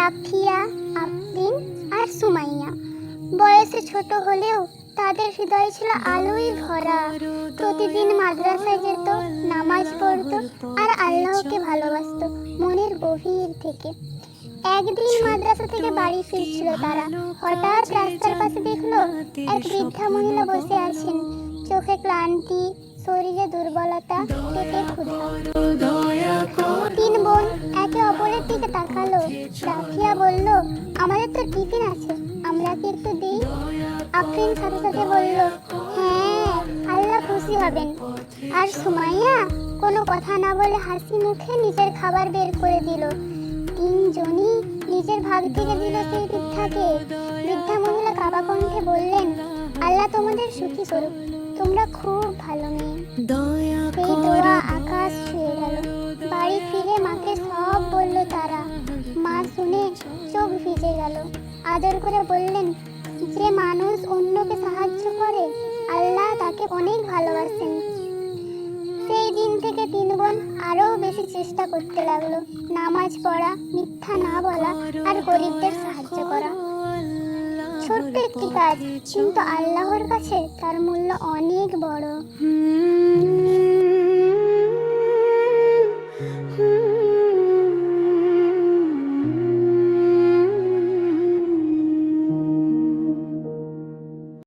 রাফিয়া, আফরিন আর সুমাইয়া। বয়সে ছোট হলেও তাদের হৃদয় ছিল আলোয় ভরা। প্রতিদিন মাদ্রাসায় যেত, নামাজ পড়তো আর আল্লাহকে ভালোবাসতো মনের গভীর থেকে। একদিন মাদ্রাসা থেকে বাড়ি ফিরছিল তারা, হঠাৎ রাস্তার পাশে দেখলো এক বৃদ্ধা মহিলা বসে আছেন। চোখে ক্লান্তি, শরীরে দুর্বলতা, পেটে ক্ষুধা। তিন বোন একে অপরের দিকে তাকালো। রাফিয়া বলল, আমাদের তো টিফিন আছে, আমরা কি একটু দিই? আফরিন সাথে সাথে বলল, হ্যাঁ, আল্লাহ খুশি হবেন। আর সুমাইয়া কোনো কথা না বলে হাসি মুখে নিজের খাবার বের করে দিল। তিনজনই নিজের ভাগ থেকে দিল সেই বৃদ্ধাকে। বৃদ্ধা মহিলা কাবা কণ্ঠে বললেন, আল্লাহ তোমাদের সুখী করুক, তোমরা খুব ভালো মেয়ে। সেই দোয়া আকাশ ছুঁয়ে গেল। বাড়ি ফিরে মাকে সব বলল তারা। মা শুনে চোখ ভিজে গেল। আদর করে বললেন, যে মানুষ অন্যকে সাহায্য করে আল্লাহ তাকে অনেক ভালোবাসেন। সেই দিন থেকে তিন বোন আরো বেশি চেষ্টা করতে লাগলো, নামাজ পড়া, মিথ্যা না বলা আর গরিবদের সাহায্য করা। ছোট্ট একটি কাজ, কিন্তু আল্লাহর কাছে তার মূল্য অনেক বড়।